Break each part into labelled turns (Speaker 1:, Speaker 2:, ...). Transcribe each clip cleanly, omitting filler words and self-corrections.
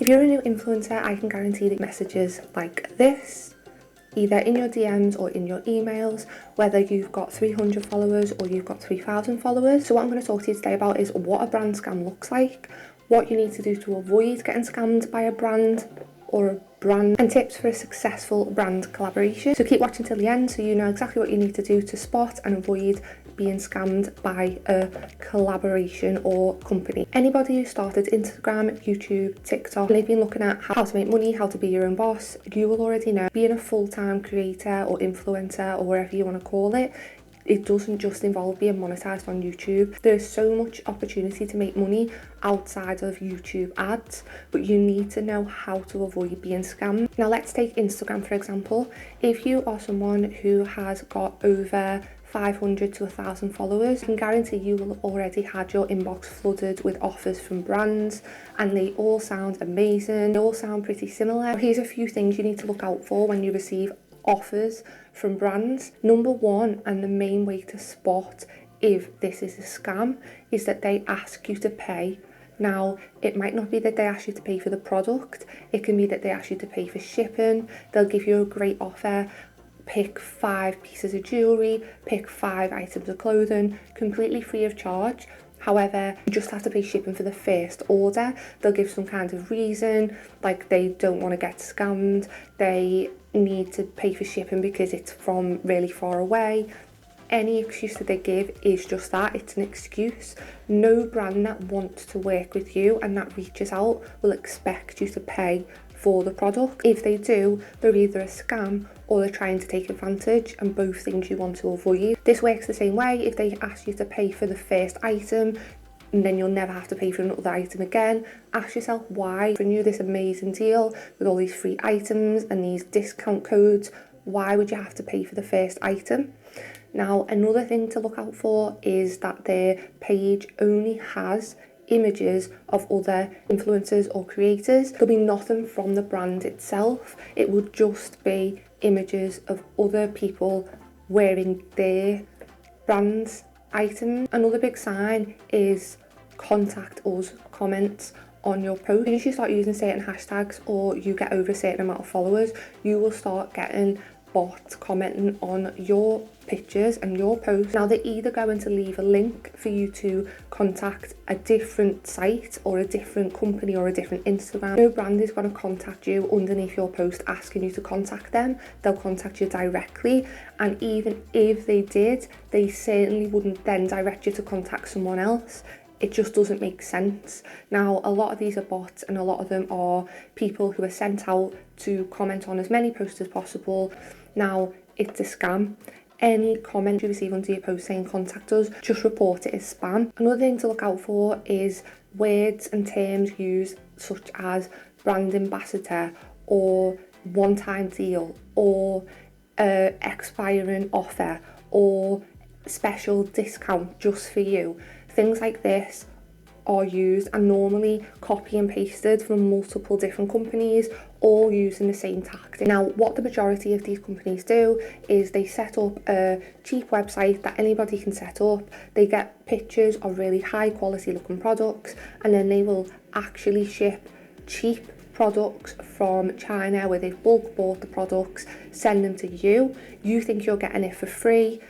Speaker 1: If you're a new influencer, I can guarantee that messages like this, either in your DMs or in your emails, whether you've got 300 followers or you've got 3,000 followers. So what I'm going to talk to you today about is what a brand scam looks like, what you need to do to avoid getting scammed by a brand or a brand, and tips for a successful brand collaboration. So keep watching till the end so you know exactly what you need to do to spot and avoid being scammed by a collaboration or company. Anybody who started Instagram, YouTube, TikTok, and they've been looking at how to make money, how to be your own boss, you will already know being a full-time creator or influencer or whatever you want to call it, it doesn't just involve being monetized on YouTube. There's so much opportunity to make money outside of YouTube ads, but you need to know how to avoid being scammed. Now let's take Instagram for example. If you are someone who has got over 500 to 1,000 followers, I can guarantee you will have already had your inbox flooded with offers from brands, and they all sound amazing. They all sound pretty similar. Here's a few things you need to look out for when you receive offers from brands. Number one, and the main way to spot if this is a scam, is that they ask you to pay. Now, it might not be that they ask you to pay for the product, it can be that they ask you to pay for shipping. They'll give you a great offer, pick 5 pieces of jewellery, pick 5 items of clothing, completely free of charge. However, you just have to pay shipping for the first order. They'll give some kind of reason, like they don't want to get scammed, they need to pay for shipping because it's from really far away. Any excuse that they give is just that, it's an excuse. No brand that wants to work with you and that reaches out will expect you to pay for the product. If they do, they're either a scam or they're trying to take advantage, and both things you want to avoid. This works the same way. If they ask you to pay for the first item, and then you'll never have to pay for another item again, ask yourself why. For you this amazing deal with all these free items and these discount codes, why would you have to pay for the first item? Now, another thing to look out for is that their page only has images of other influencers or creators. There'll be nothing from the brand itself. It would just be images of other people wearing their brand's items. Another big sign is contact us comments on your post. As you start using certain hashtags or you get over a certain amount of followers, you will start getting bots commenting on your pictures and your posts. Now they're either going to leave a link for you to contact a different site or a different company or a different Instagram. No brand is going to contact you underneath your post asking you to contact them. They'll contact you directly, and even if they did, they certainly wouldn't then direct you to contact someone else. It just doesn't make sense. Now, a lot of these are bots and a lot of them are people who are sent out to comment on as many posts as possible. Now, it's a scam. Any comment you receive under your post saying contact us, just report it as spam. Another thing to look out for is words and terms used such as brand ambassador or one-time deal or expiring offer or special discount just for you. Things like this are used and normally copy and pasted from multiple different companies, all using the same tactic. Now, what the majority of these companies do is they set up a cheap website that anybody can set up. They get pictures of really high quality looking products, and then they will actually ship cheap products from China where they've bulk bought the products, send them to you. You think you're getting it for free,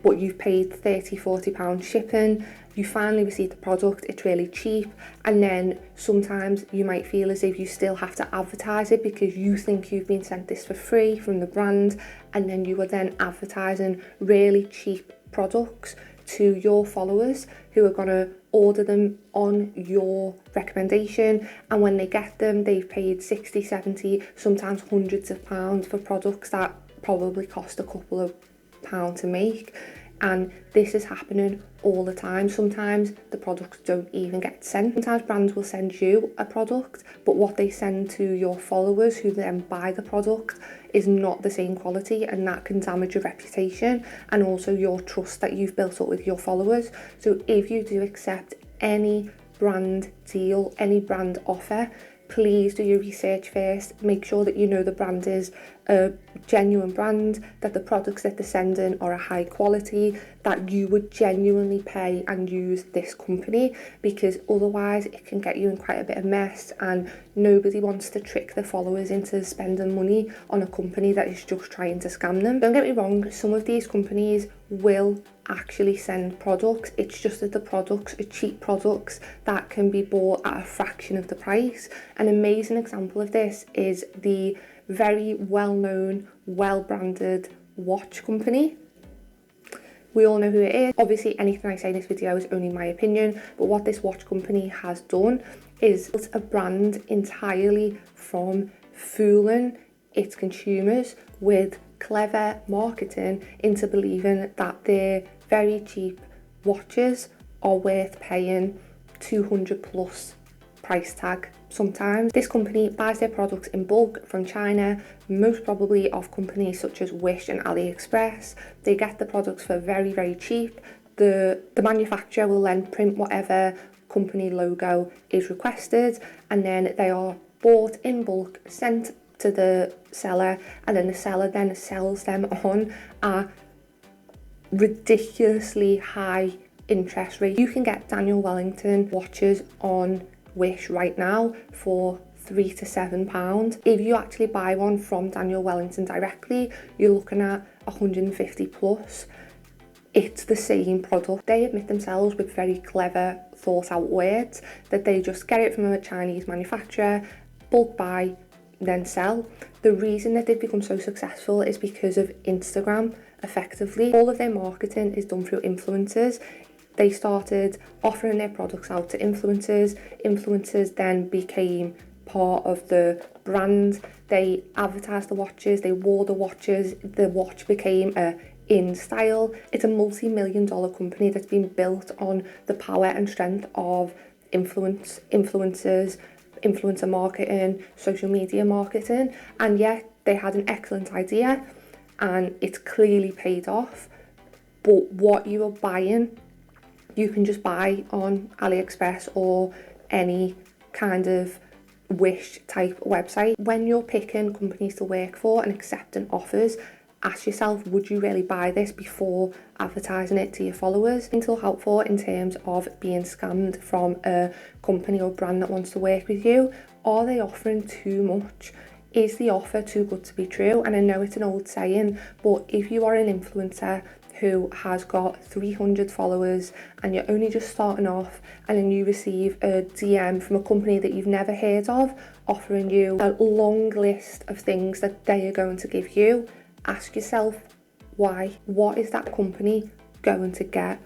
Speaker 1: but you've paid £30-40 shipping. You finally receive the product, it's really cheap, and then sometimes you might feel as if you still have to advertise it because you think you've been sent this for free from the brand, and then you are then advertising really cheap products to your followers who are going to order them on your recommendation, and when they get them they've paid 60, 70, sometimes hundreds of pounds for products that probably cost a couple of pounds to make. And this is happening all the time. Sometimes the products don't even get sent. Sometimes brands will send you a product, but what they send to your followers who then buy the product is not the same quality, and that can damage your reputation and also your trust that you've built up with your followers. So if you do accept any brand deal, any brand offer, please do your research first. Make sure that you know the brand is a genuine brand, that the products that they're sending are a high quality, that you would genuinely pay and use this company, because otherwise it can get you in quite a bit of mess, and nobody wants to trick their followers into spending money on a company that is just trying to scam them. Don't get me wrong, some of these companies will actually send products, it's just that the products are cheap products that can be bought at a fraction of the price. An amazing example of this is the very well-known, well-branded watch company. We all know who it is. Obviously, anything I say in this video is only my opinion, but what this watch company has done is built a brand entirely from fooling its consumers with clever marketing into believing that their very cheap watches are worth paying 200 plus price tag sometimes. This company buys their products in bulk from China, most probably off companies such as Wish and AliExpress. They get the products for very, very cheap. The manufacturer will then print whatever company logo is requested, and then they are bought in bulk, sent to the seller, and then the seller then sells them on a ridiculously high interest rate. You can get Daniel Wellington watches on Wish right now for £3 to £7. If you actually buy one from Daniel Wellington directly, you're looking at 150 plus. It's the same product. They admit themselves with very clever, thought out words that they just get it from a Chinese manufacturer, bulk buy, then sell. The reason that they've become so successful is because of Instagram. Effectively, all of their marketing is done through influencers. They started offering their products out to influencers. Influencers then became part of the brand. They advertised the watches, they wore the watches, the watch became a in style. It's a multi-million-dollar company that's been built on the power and strength of influencers, influencer marketing, social media marketing, and yet they had an excellent idea and it's clearly paid off. But what you are buying, you can just buy on AliExpress or any kind of Wish type website. When you're picking companies to work for and accepting offers, ask yourself, would you really buy this before advertising it to your followers? Things to look out for in terms of being scammed from a company or brand that wants to work with you. Are they offering too much? Is the offer too good to be true? And I know it's an old saying, but if you are an influencer who has got 300 followers and you're only just starting off, and then you receive a DM from a company that you've never heard of offering you a long list of things that they are going to give you, ask yourself why. What is that company going to get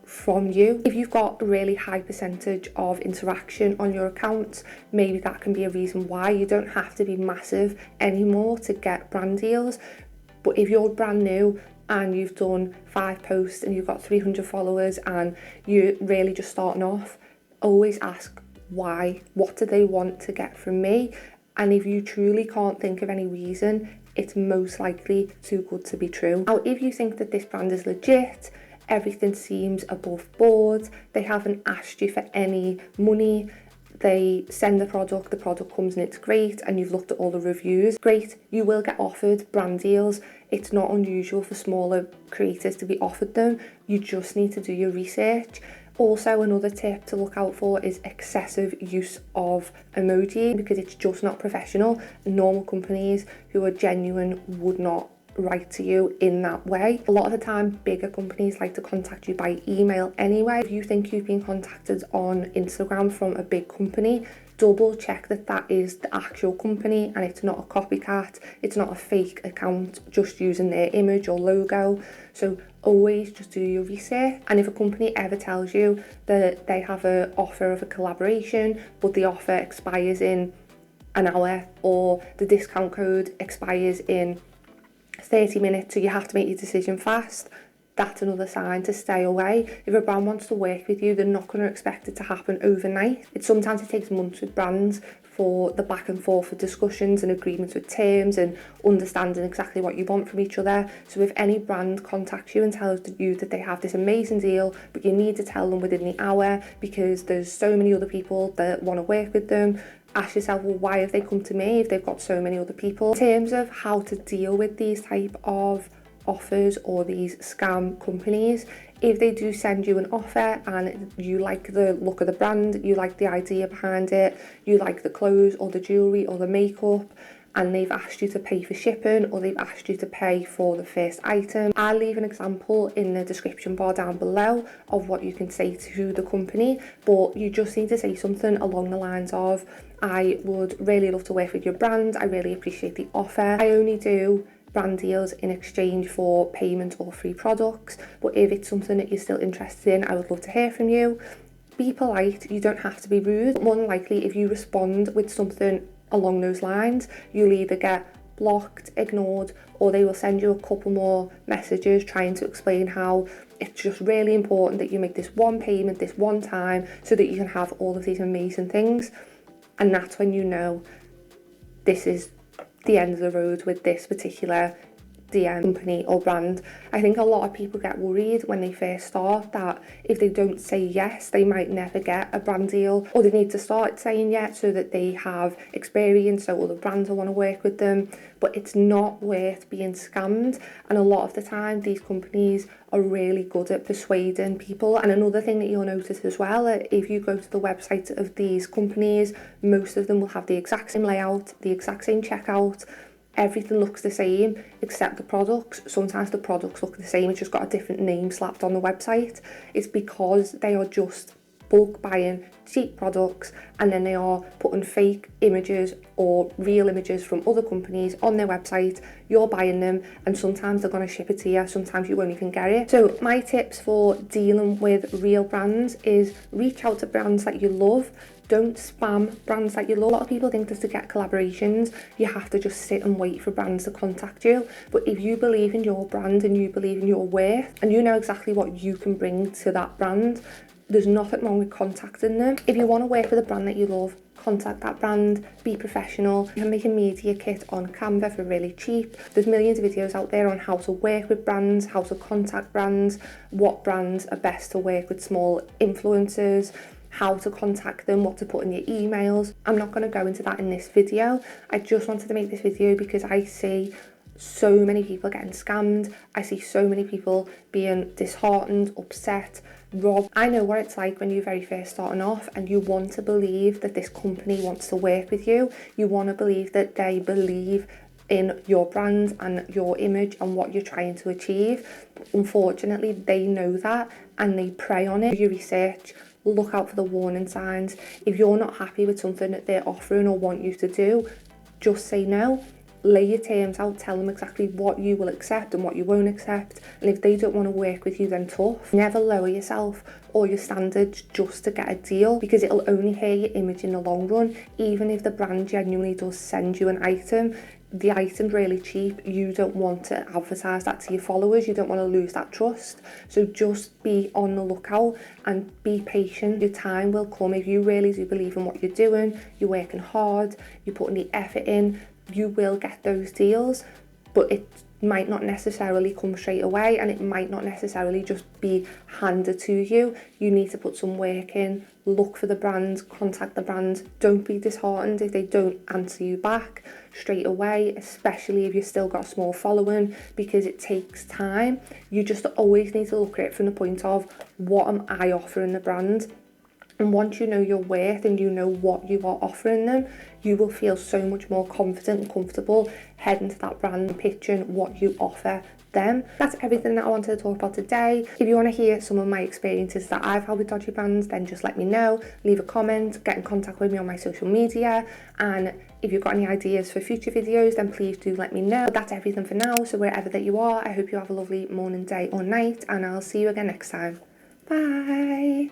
Speaker 1: from you? If you've got a really high percentage of interaction on your account, maybe that can be a reason why. You don't have to be massive anymore to get brand deals, but if you're brand new and you've done 5 posts and you've got 300 followers and you're really just starting off, always ask why. What do they want to get from me? And if you truly can't think of any reason, it's most likely too good to be true. Now, if you think that this brand is legit, everything seems above board, they haven't asked you for any money, they send the product comes and it's great, and you've looked at all the reviews, great, you will get offered brand deals. It's not unusual for smaller creators to be offered them. You just need to do your research. Also, another tip to look out for is excessive use of emoji, because it's just not professional. Normal companies who are genuine would not write to you in that way. A lot of the time, bigger companies like to contact you by email anyway. If you think you've been contacted on Instagram from a big company, double check that that is the actual company and it's not a copycat, it's not a fake account just using their image or logo. So always just do your research. And if a company ever tells you that they have an offer of a collaboration but the offer expires in an hour, or the discount code expires in 30 minutes, so you have to make your decision fast, that's another sign to stay away. If a brand wants to work with you, they're not going to expect it to happen overnight. Sometimes it takes months with brands for the back and forth of discussions and agreements with terms and understanding exactly what you want from each other. So if any brand contacts you and tells you that they have this amazing deal, but you need to tell them within the hour because there's so many other people that want to work with them, ask yourself, well, why have they come to me if they've got so many other people? In terms of how to deal with these type of offers or these scam companies, if they do send you an offer and you like the look of the brand, you like the idea behind it, you like the clothes or the jewellery or the makeup, and they've asked you to pay for shipping or they've asked you to pay for the first item, I'll leave an example in the description bar down below of what you can say to the company, but you just need to say something along the lines of, I would really love to work with your brand, I really appreciate the offer, I only do brand deals in exchange for payment or free products, but if it's something that you're still interested in, I would love to hear from you. Be polite, you don't have to be rude, but more than likely if you respond with something along those lines, you'll either get blocked, ignored, or they will send you a couple more messages trying to explain how it's just really important that you make this one payment this one time so that you can have all of these amazing things. And that's when you know this is the end of the road with this particular DM company or brand. I think a lot of people get worried when they first start that if they don't say yes, they might never get a brand deal, or they need to start saying yes so that they have experience, so other brands will want to work with them. But it's not worth being scammed, and a lot of the time these companies are really good at persuading people. And another thing that you'll notice as well, if you go to the website of these companies, most of them will have the exact same layout, the exact same checkout. Everything looks the same except the products. Sometimes the products look the same, it's just got a different name slapped on the website. It's because they are just bulk buying cheap products, and then they are putting fake images or real images from other companies on their website. You're buying them, and sometimes they're going to ship it to you, sometimes you won't even get it. So my tips for dealing with real brands is reach out to brands that you love. Don't spam brands that you love. A lot of people think that to get collaborations, you have to just sit and wait for brands to contact you. But if you believe in your brand and you believe in your worth and you know exactly what you can bring to that brand, there's nothing wrong with contacting them. If you want to work with a brand that you love, contact that brand, be professional. You can make a media kit on Canva for really cheap. There's millions of videos out there on how to work with brands, how to contact brands, what brands are best to work with small influencers, how to contact them, what to put in your emails. I'm not going to go into that in this video. I just wanted to make this video because I see so many people getting scammed. I see so many people being disheartened, upset, robbed. I know what it's like when you're very first starting off and you want to believe that this company wants to work with you. You want to believe that they believe in your brand and your image and what you're trying to achieve. Unfortunately, they know that and they prey on it. Do your research, look out for the warning signs. If you're not happy with something that they're offering or want you to do, just say no. Lay your terms out, tell them exactly what you will accept and what you won't accept, and if they don't want to work with you, then tough. Never lower yourself or your standards just to get a deal, because it'll only hurt your image in the long run. Even if the brand genuinely does send you an item, the item's really cheap, you don't want to advertise that to your followers, you don't want to lose that trust. So just be on the lookout and be patient. Your time will come. If you really do believe in what you're doing, you're working hard, you're putting the effort in, you will get those deals, but it might not necessarily come straight away, and it might not necessarily just be handed to you. You need to put some work in, look for the brands, contact the brands. Don't be disheartened if they don't answer you back straight away, especially if you've still got a small following, because it takes time. You just always need to look at it from the point of, what am I offering the brand? And once you know your worth and you know what you are offering them, you will feel so much more confident and comfortable heading to that brand and pitching what you offer them. That's everything that I wanted to talk about today. If you want to hear some of my experiences that I've had with dodgy brands, then just let me know. Leave a comment, get in contact with me on my social media, and if you've got any ideas for future videos, then please do let me know. But that's everything for now, so wherever that you are, I hope you have a lovely morning, day or night, and I'll see you again next time. Bye!